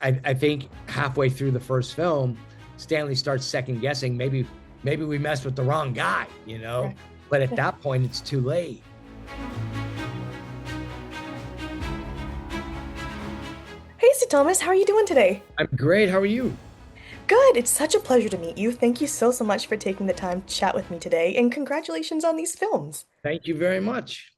I think halfway through the first film, Stanley starts second guessing. Maybe we messed with the wrong guy, you know. Right. But at Yeah. that point, it's too late. Hey, St. Thomas, how are you doing today? I'm great. How are you? Good. It's such a pleasure to meet you. Thank you so much for taking the time to chat with me today, and congratulations on these films. Thank you very much.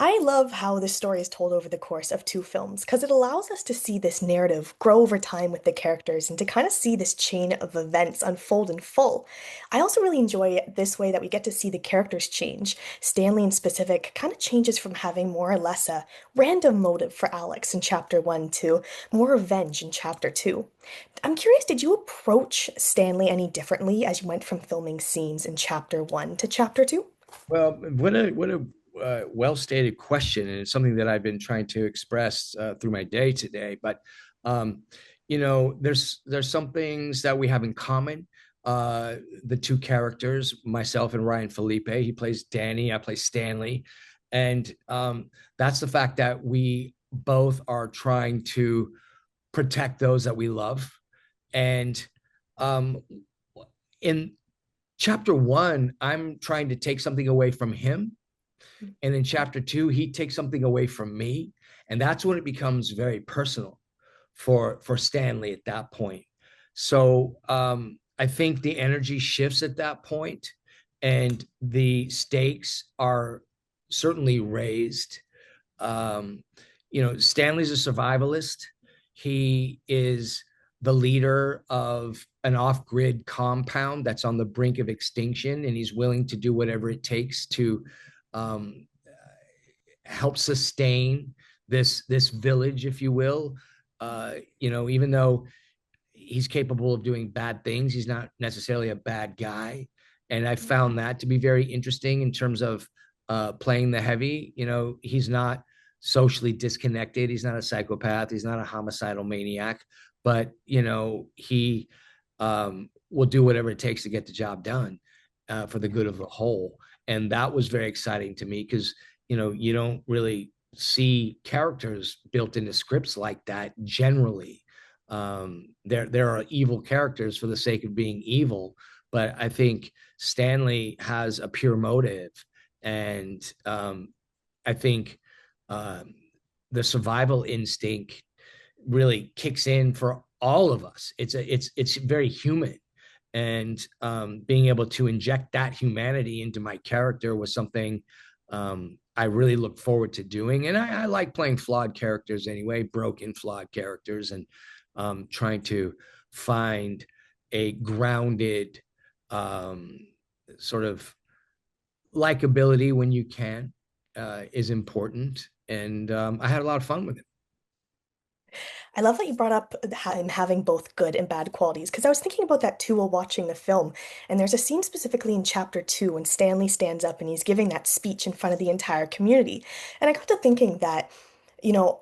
I love how this story is told over the course of two films because it allows us to see this narrative grow over time with the characters and to kind of see this chain of events unfold in full. I also really enjoy it this way that we get to see the characters change. Stanley, in specific, kind of changes from having more or less a random motive for Alex in chapter one to more revenge in chapter two. I'm curious, did you approach Stanley any differently as you went from filming scenes in chapter one to chapter two? Well, what a well stated question, and it's something that I've been trying to express through my day today. But um, there's some things that we have in common. The two characters, myself and Ryan Phillippe, he plays Danny, I play Stanley, and that's the fact that we both are trying to protect those that we love. And um, in chapter one, I'm trying to take something away from him. And in chapter two, he takes something away from me. And that's when it becomes very personal for Stanley at that point. So I think the energy shifts at that point, and the stakes are certainly raised. Um, Stanley's a survivalist. He is the leader of an off-grid compound that's on the brink of extinction, and he's willing to do whatever it takes to um, help sustain this village, if you will. Even though he's capable of doing bad things, he's not necessarily a bad guy, and I found that to be very interesting in terms of playing the heavy. He's not socially disconnected. He's not a psychopath. He's not a homicidal maniac, but he will do whatever it takes to get the job done for the good of the whole. And that was very exciting to me because you don't really see characters built into scripts like that generally. There are evil characters for the sake of being evil, but I think Stanley has a pure motive, and I think um, the survival instinct really kicks in for all of us. It's very human, and being able to inject that humanity into my character was something I really look forward to doing. And I like playing flawed characters anyway, broken, flawed characters, and trying to find a grounded um, sort of likability when you can is important. And I had a lot of fun with it. I love that you brought up him having both good and bad qualities, because I was thinking about that too while watching the film. And there's a scene specifically in chapter two when Stanley stands up and he's giving that speech in front of the entire community. And I got to thinking that,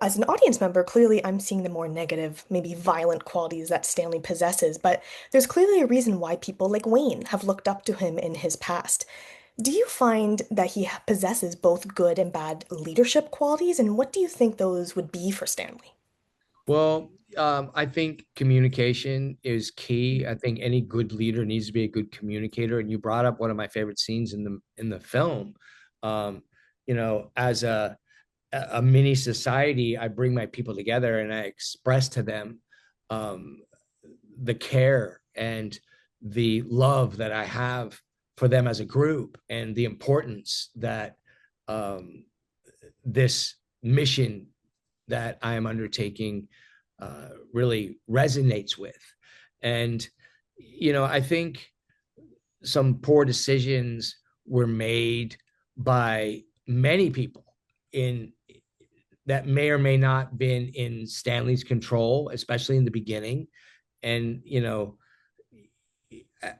as an audience member, clearly I'm seeing the more negative, maybe violent qualities that Stanley possesses, but there's clearly a reason why people like Wayne have looked up to him in his past. Do you find that he possesses both good and bad leadership qualities, and what do you think those would be for Stanley? Well, I think communication is key. I think any good leader needs to be a good communicator. And you brought up one of my favorite scenes in the film. As a mini society, I bring my people together and I express to them um, the care and the love that I have for them as a group, and the importance that um, this mission that I am undertaking really resonates with. And, I think some poor decisions were made by many people in that may or may not been in Stanley's control, especially in the beginning. And,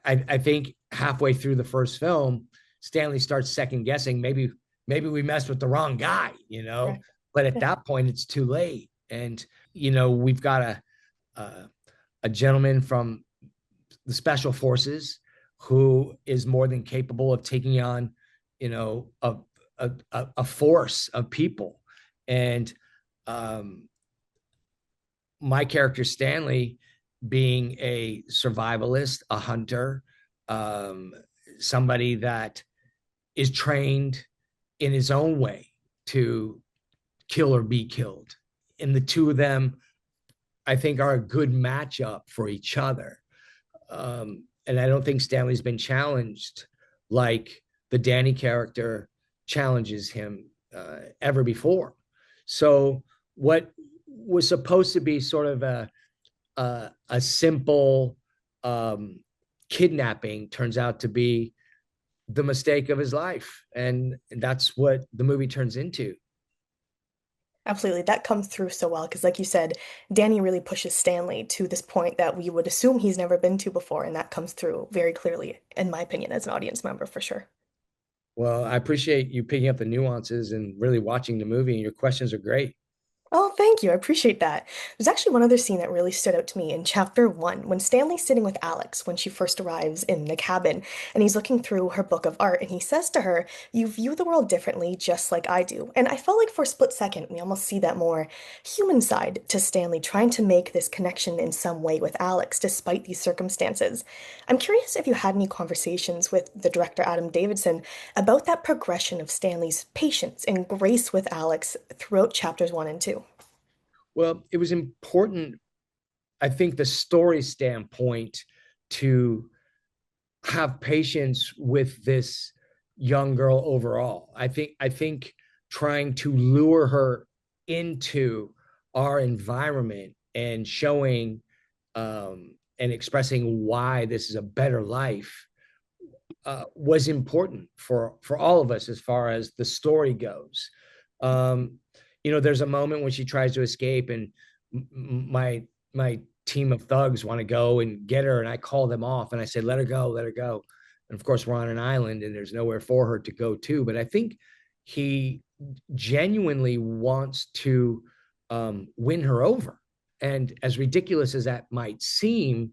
I think halfway through the first film, Stanley starts second guessing. Maybe we messed with the wrong guy, Right. but at Yeah. that point, it's too late. And we've got a, a gentleman from the special forces who is more than capable of taking on, a force of people. And um, my character Stanley being a survivalist, a hunter, um, somebody that is trained in his own way to kill or be killed. And the two of them, I think, are a good matchup for each other. And I don't think Stanley's been challenged like the Danny character challenges him ever before. So what was supposed to be sort of a simple um, kidnapping turns out to be the mistake of his life, and that's what the movie turns into. Absolutely. That comes through so well because, like you said, Danny really pushes Stanley to this point that we would assume he's never been to before, and that comes through very clearly, in my opinion, as an audience member for sure. Well, I appreciate you picking up the nuances and really watching the movie, and your questions are great. Oh, thank you. I appreciate that. There's actually one other scene that really stood out to me in chapter one when Stanley's sitting with Alex when she first arrives in the cabin, and he's looking through her book of art, and he says to her, "You view the world differently, just like I do." And I felt like for a split second, we almost see that more human side to Stanley trying to make this connection in some way with Alex despite these circumstances. I'm curious if you had any conversations with the director Adam Davidson about that progression of Stanley's patience and grace with Alex throughout chapters one and two. Well, it was important, I think, the story standpoint to have patience with this young girl overall. I think trying to lure her into our environment and showing and expressing why this is a better life was important for all of us as far as the story goes. Um, there's a moment when she tries to escape, and my team of thugs want to go and get her, and I call them off, and I said, "Let her go, let her go." And of course, we're on an island, and there's nowhere for her to go to. But I think he genuinely wants to win her over, and as ridiculous as that might seem,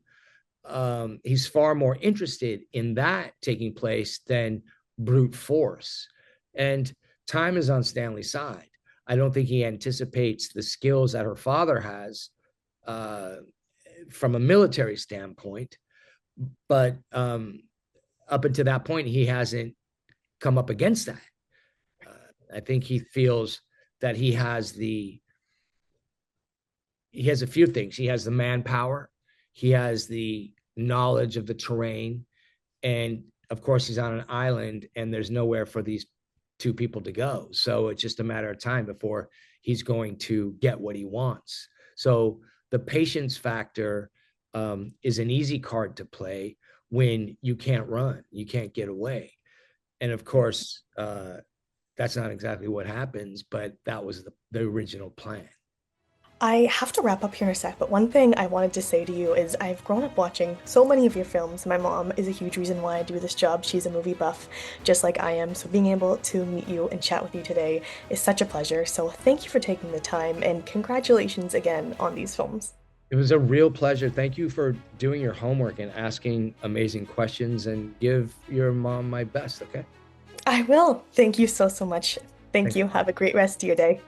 he's far more interested in that taking place than brute force. And time is on Stanley's side. I don't think he anticipates the skills that her father has uh, from a military standpoint, but up until that point, he hasn't come up against that. I think he feels that he has a few things. He has the manpower, he has the knowledge of the terrain, and of course, he's on an island, and there's nowhere for these two people to go. So it's just a matter of time before he's going to get what he wants. So the patience factor is an easy card to play when you can't run, you can't get away. And of course, that's not exactly what happens, but that was the original plan. I have to wrap up here in a sec, but one thing I wanted to say to you is I've grown up watching so many of your films. My mom is a huge reason why I do this job. She's a movie buff, just like I am. So being able to meet you and chat with you today is such a pleasure. So thank you for taking the time and congratulations again on these films. It was a real pleasure. Thank you for doing your homework and asking amazing questions, and give your mom my best. Okay. I will. Thank you so, so much. Thank Thanks. you. Have a great rest of your day.